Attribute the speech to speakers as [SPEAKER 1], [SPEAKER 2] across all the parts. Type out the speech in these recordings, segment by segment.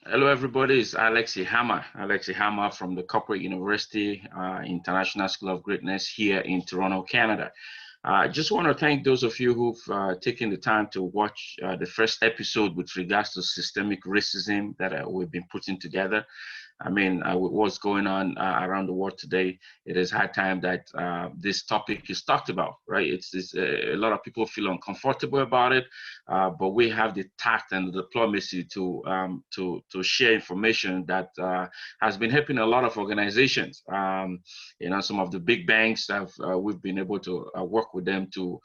[SPEAKER 1] Hello, everybody. It's Alexi Hammer from the Corporate University International School of Greatness here in Toronto, Canada. I just want to thank those of you who've taken the time to watch the first episode with regards to systemic racism that we've been putting together. I mean, with what's going on around the world today, it is high time that this topic is talked about, right? It's a lot of people feel uncomfortable about it, but we have the tact and the diplomacy to share information that has been helping a lot of organizations. Some of the big banks have we've been able to work with them to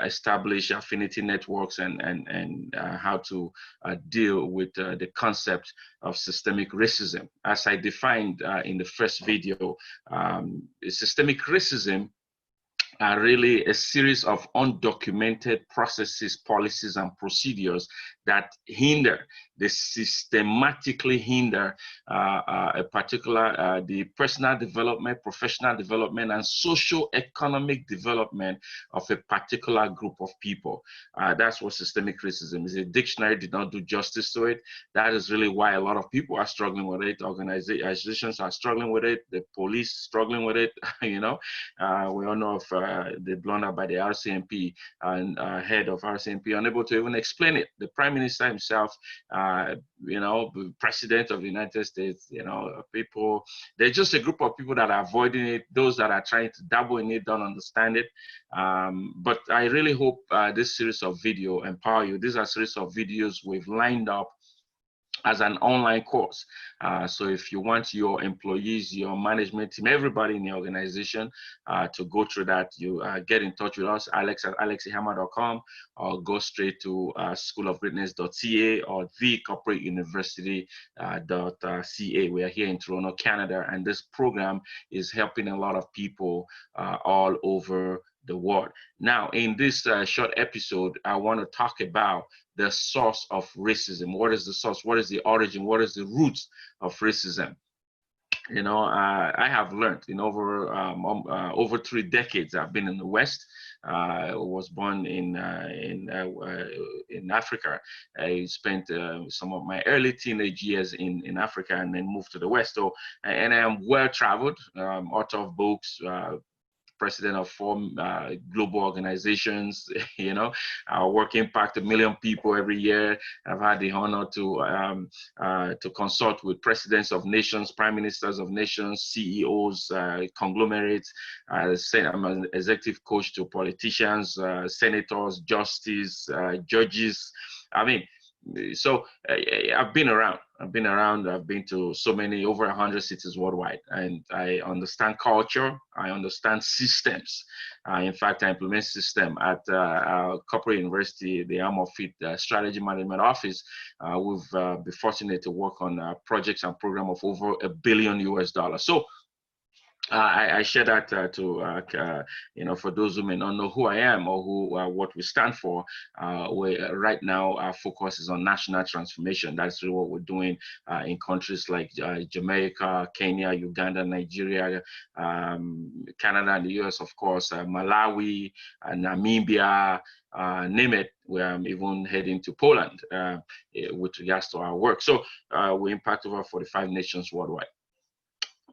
[SPEAKER 1] establish affinity networks and how to deal with the concept of systemic racism. As I defined in the first video, systemic racism are really a series of undocumented processes, policies, and procedures that they systematically hinder a particular, the personal development, professional development, and socio-economic development of a particular group of people. That's what systemic racism is. The dictionary did not do justice to it. That is really why a lot of people are struggling with it. Organizations are struggling with it. The police struggling with it. We all know of the blunder by the RCMP and head of RCMP unable to even explain it. The Prime Minister himself, the President of the United States, people, they're just a group of people that are avoiding it. Those that are trying to dabble in it don't understand it. But I really hope this series of video empower you. These are a series of videos we've lined up as an online course. So if you want your employees, your management team, everybody in the organization to go through that, you get in touch with us, alex@alexihammer.com, or go straight to schoolofgreatness.ca or thecorporateuniversity.ca. We are here in Toronto, Canada, and this program is helping a lot of people all over the world. Now, in this short episode, I want to talk about the source of racism. What is the source? What is the origin? What is the roots of racism? I have learned in over 3 decades. I've been in the West. I was born in Africa. I spent some of my early teenage years in Africa and then moved to the West. So, and I am well traveled, author of books, president of 4 global organizations, work impact 1 million people every year. I've had the honor to consult with presidents of nations, prime ministers of nations, CEOs, conglomerates. I'm an executive coach to politicians, senators, justices, judges. I mean, so I've been around. I've been to so many, over 100 cities worldwide, and I understand culture. I understand systems. In fact, I implement system at our corporate university, the arm of it, strategy management office. We've been fortunate to work on projects and program of over $1 billion US. So I share that for those who may not know who I am or what we stand for. Right now, our focus is on national transformation. That's really what we're doing in countries like Jamaica, Kenya, Uganda, Nigeria, Canada, and the US, of course, Malawi, Namibia, name it. Where I'm even heading to Poland with regards to our work. So we impact over 45 nations worldwide.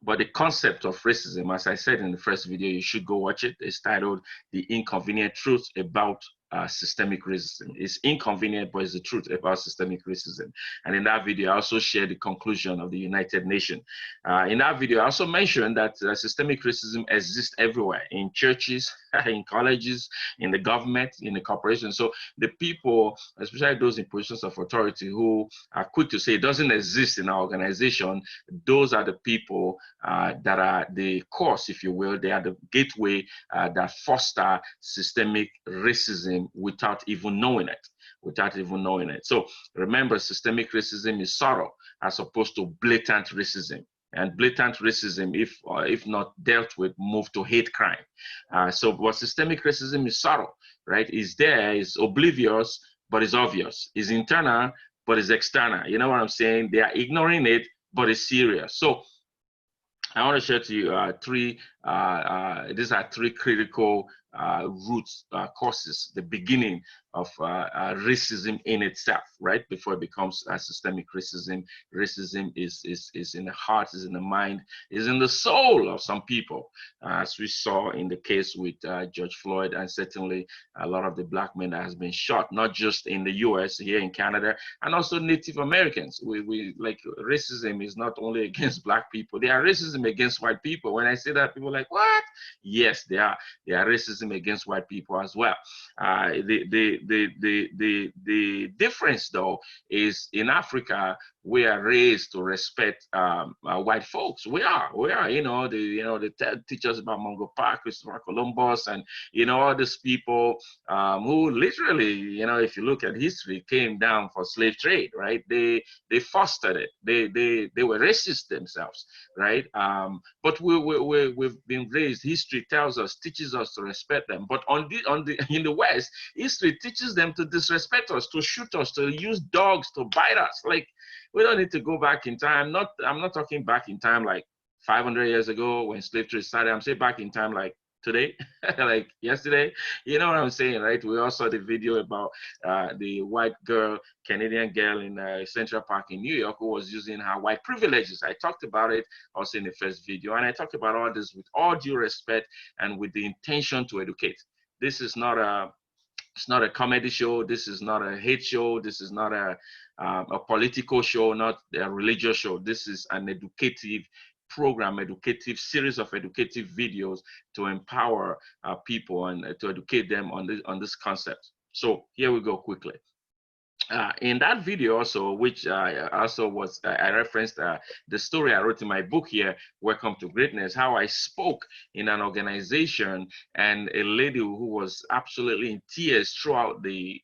[SPEAKER 1] But the concept of racism, as I said in the first video, you should go watch it. It's titled The Inconvenient Truth About Systemic Racism. It's inconvenient, but it's the truth about systemic racism. And in that video, I also shared the conclusion of the United Nations. In that video, I also mentioned that systemic racism exists everywhere, in churches, in colleges, in the government, in the corporations. So the people, especially those in positions of authority who are quick to say it doesn't exist in our organization, those are the people that are the cause, if you will. They are the gateway that foster systemic racism without even knowing it. So remember, systemic racism is subtle as opposed to blatant racism. And blatant racism, if not dealt with, move to hate crime. But systemic racism is subtle, right? It's there, it's oblivious, but it's obvious. It's internal, but it's external. You know what I'm saying? They are ignoring it, but it's serious. So I want to share to you these are 3 critical roots, causes, the beginning racism in itself, right? Before it becomes systemic racism. Racism is in the heart, is in the mind, is in the soul of some people, as we saw in the case with George Floyd, and certainly a lot of the black men that has been shot, not just in the U.S., here in Canada, and also Native Americans. We like, racism is not only against black people; they are racism against white people. When I say that, people are like, what? Yes, they are. They are racism against white people as well. The difference, though, is in Africa we are raised to respect white folks. We are. They teach us about Mungo Park, Christopher Columbus, and all these people who literally, if you look at history, came down for slave trade, right? They fostered it. They were racist themselves, right? But we've been raised. History tells us, teaches us to respect them. But in the West, history teaches them to disrespect us, to shoot us, to use dogs to bite us. Like, we don't need to go back in time. I'm not talking back in time like 500 years ago when slave trade started. I'm saying back in time like today, like yesterday. You know what I'm saying, right? We all saw the video about the white girl, Canadian girl in Central Park in New York, who was using her white privileges. I talked about it also in the first video, and I talked about all this with all due respect and with the intention to educate. This is not a It's not a comedy show. This is not a hate show. This is not a political show, not a religious show. This is an educative program, educative series of educative videos to empower people and to educate them on this concept. So here we go quickly. In that video also, which also was, I referenced the story I wrote in my book here, Welcome to Greatness, how I spoke in an organization, and a lady who was absolutely in tears throughout the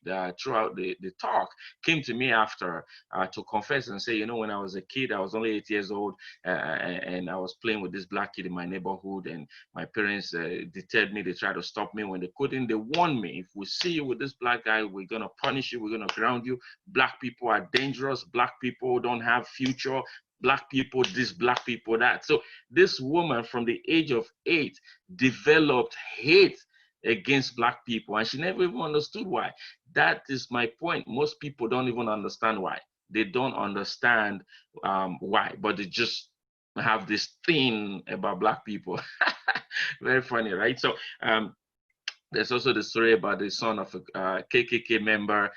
[SPEAKER 1] talk came to me after to confess and say, when I was a kid, I was only 8 years old, and I was playing with this black kid in my neighborhood, and my parents deterred me. They tried to stop me. When they couldn't, they warned me, if we see you with this black guy, we're going to punish you, we're going to ground you. Black people are dangerous. Black people don't have future. Black people this, black people that. So this woman from the age of 8 developed hate against black people, and she never even understood why. That is my point. Most people don't even understand why. They don't understand why, but they just have this thing about black people. Very funny, right? So there's also the story about the son of a KKK member,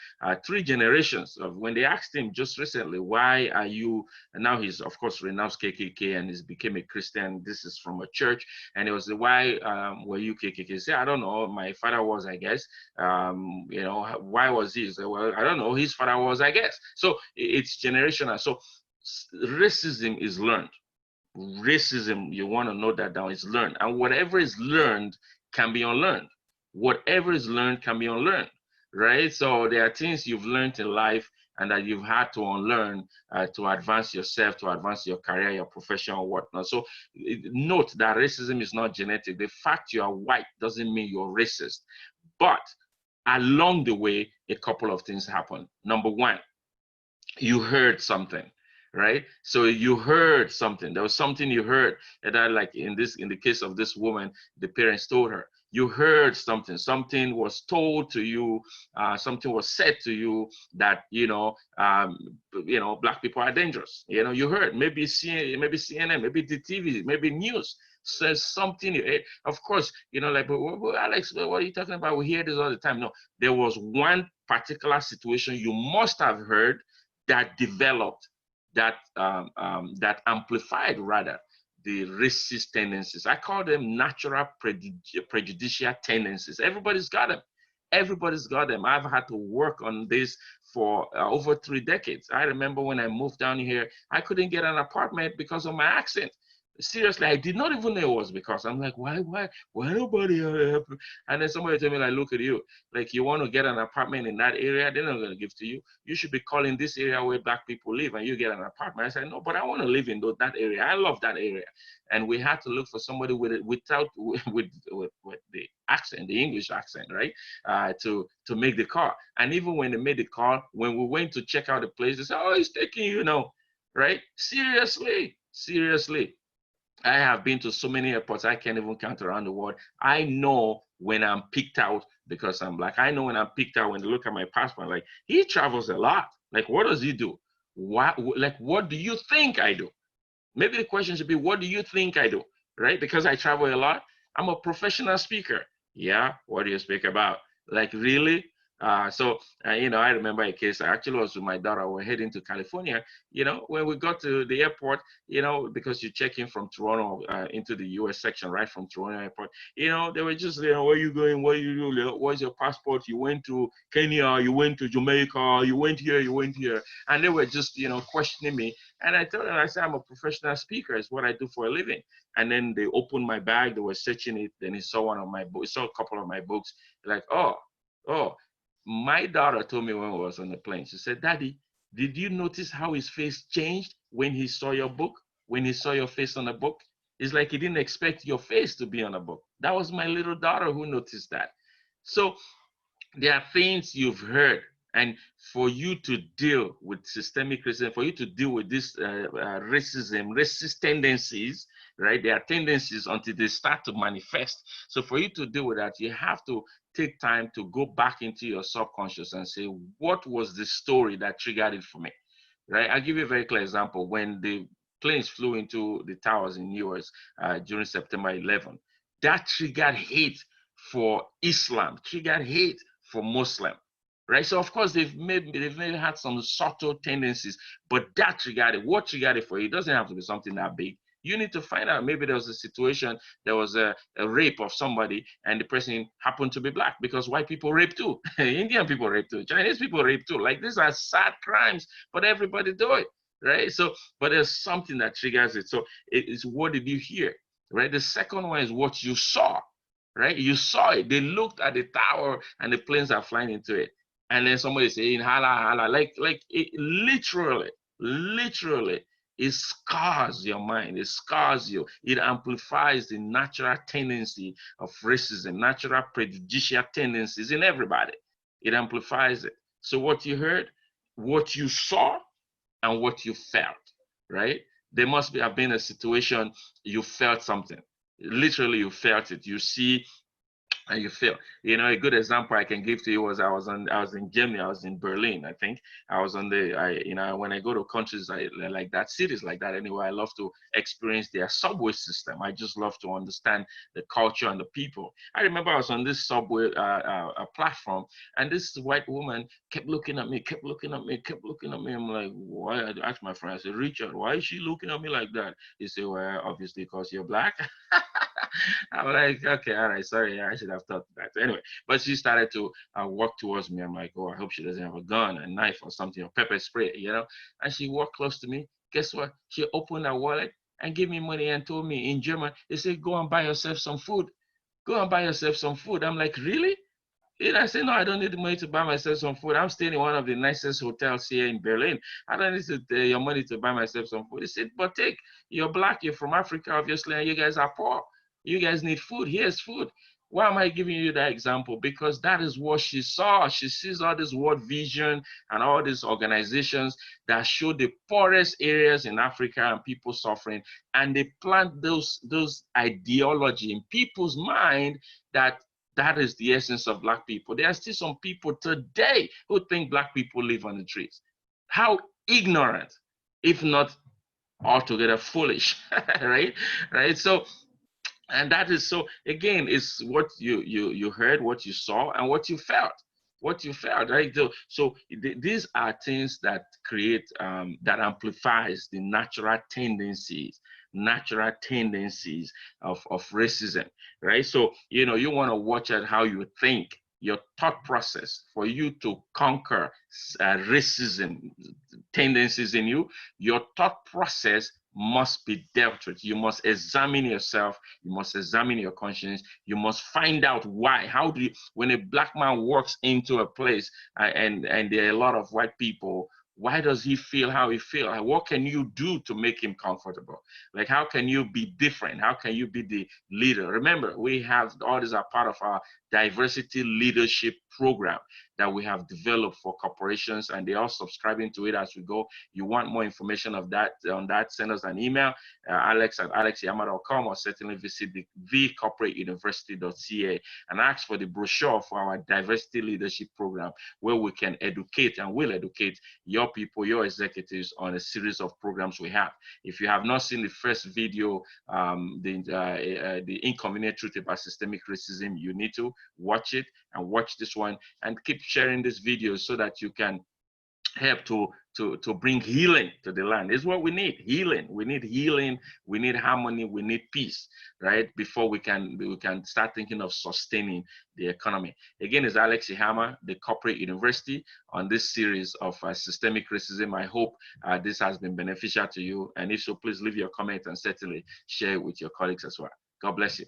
[SPEAKER 1] 3 generations of, when they asked him just recently, why are you, and now he's of course renounced KKK and he's became a Christian. This is from a church. And it was the, why were you KKK? He said, I don't know, my father was, I guess. Why was he? He said, well, I don't know, his father was, I guess. So it's generational. So racism is learned. Racism, you want to note that down, is learned. And whatever is learned can be unlearned. Whatever is learned can be unlearned, right? So there are things you've learned in life and that you've had to unlearn to advance yourself, to advance your career, your profession, or whatnot. So note that racism is not genetic. The fact you are white doesn't mean you're racist. But along the way, a couple of things happen. Number one, you heard something. Right, so you heard something. There was something you heard that, like in the case of this woman, the parents told her. You heard something. Something was told to you. Something was said to you that black people are dangerous. You heard, maybe CNN, maybe the TV, maybe news says something. Of course, like, but Alex, what are you talking about? We hear this all the time. No, there was one particular situation you must have heard that developed, that amplified rather the racist tendencies. I call them natural prejudicial tendencies. Everybody's got them. Everybody's got them. I've had to work on this for over 3 decades. I remember when I moved down here, I couldn't get an apartment because of my accent. Seriously, I did not even know it was because I'm like, why nobody? And then somebody told me, like, look at you, like, you want to get an apartment in that area, they're not going to give to you. You should be calling this area where black people live, and you get an apartment. I said, no, but I want to live in that area. I love that area. And we had to look for somebody with the accent, the English accent, right, to make the call. And even when they made the call, when we went to check out the place, they said, oh, he's taking right? Seriously. I have been to so many airports I can't even count around the world. I know when I'm picked out because I'm black. I know when I'm picked out, when they look at my passport, like, he travels a lot. Like, what does he do? What do you think I do? Maybe the question should be, what do you think I do? Right? Because I travel a lot. I'm a professional speaker. Yeah. What do you speak about? Like, really? I remember a case. I actually was with my daughter. We're heading to California. When we got to the airport, because you check in from Toronto into the US section, right from Toronto airport, they were just, where are you going? What you do? What's your passport? You went to Kenya, you went to Jamaica, you went here, you went here. And they were just, questioning me. And I told them, I said, I'm a professional speaker. It's what I do for a living. And then they opened my bag. They were searching it. Then he saw one of my books, saw a couple of my books. Like, oh. My daughter told me when we was on the plane, she said, Daddy, did you notice how his face changed when he saw your book? When he saw your face on the book? It's like he didn't expect your face to be on a book. That was my little daughter who noticed that. So there are things you've heard, and for you to deal with systemic racism, for you to deal with this racism, racist tendencies, right? There are tendencies until they start to manifest. So for you to deal with that, you have to take time to go back into your subconscious and say, what was the story that triggered it for me, right? I'll give you a very clear example. When the planes flew into the towers in US during September 11, that triggered hate for Islam, triggered hate for Muslim, right? So of course they've maybe had some subtle tendencies, but that triggered it. What triggered it for you? It doesn't have to be something that big. You need to find out. Maybe there was a situation, there was a rape of somebody, and the person happened to be black, because white people rape too. Indian people rape too. Chinese people rape too. Like, these are sad crimes, but everybody do it, right? So, but there's something that triggers it. So it is, what did you hear, right? The second one is what you saw, right? You saw it. They looked at the tower and the planes are flying into it. And then somebody saying, "Hala, hala," like it literally, it scars your mind. It scars you. It amplifies the natural tendency of racism, natural prejudicial tendencies in everybody. It amplifies it. So what you heard, what you saw, and what you felt, right? There must have been a situation you felt something. Literally, you felt it. You see and you feel. A good example I can give to you was I was in Germany. I was in Berlin. I think I was on when I go to countries like that, cities like that anyway, I love to experience their subway system. I just love to understand the culture and the people. I remember I was on this subway platform, and this white woman kept looking at me, kept looking at me, kept looking at me. I'm like, why? I asked my friend, I said, Richard, why is she looking at me like that? He said, well, obviously because you're black. I'm like, okay, all right, sorry, I should have thought that. So anyway, but she started to walk towards me. I'm like, oh, I hope she doesn't have a gun, a knife, or something, or pepper spray, And she walked close to me. Guess what? She opened her wallet and gave me money and told me in German, they said, go and buy yourself some food. Go and buy yourself some food. I'm like, really? And I said, no, I don't need the money to buy myself some food. I'm staying in one of the nicest hotels here in Berlin. I don't need your money to buy myself some food. He said, but you're black, you're from Africa, obviously, and you guys are poor. You guys need food. Here's food. Why am I giving you that example? Because that is what she saw. She sees all this World Vision and all these organizations that show the poorest areas in Africa and people suffering. And they plant those ideology in people's mind that is the essence of black people. There are still some people today who think black people live on the trees. How ignorant, if not altogether foolish, right? So, and that is, so again, it's what you heard, what you saw, and what you felt. Right? So these are things that create, that amplifies the natural tendencies of racism, right? So, you want to watch at how you think, your thought process, for you to conquer racism tendencies in you. Your thought process must be dealt with. You must examine yourself. You must examine your conscience. You must find out why. How do you, when a black man walks into a place and there are a lot of white people, why does he feel how he feels? What can you do to make him comfortable? Like, how can you be different? How can you be the leader? Remember, we have all these are part of our diversity leadership program that we have developed for corporations, and they are subscribing to it as we go. You want more information of that on that, send us an email, alex@alexyama.com, or certainly visit the corporateuniversity.ca and ask for the brochure for our diversity leadership program, where we can educate and will educate your people, your executives, on a series of programs we have. If you have not seen the first video, the inconvenient truth about systemic racism, you need to watch it, and watch this one, and keep sharing this video so that you can help to bring healing to the land. Is what we need. Healing. We need healing. We need harmony. We need peace, right? Before we can start thinking of sustaining the economy. Again, it's Alex Ihama, the Corporate University, on this series of systemic racism. I hope this has been beneficial to you, and if so, please leave your comment and certainly share it with your colleagues as well. God bless you.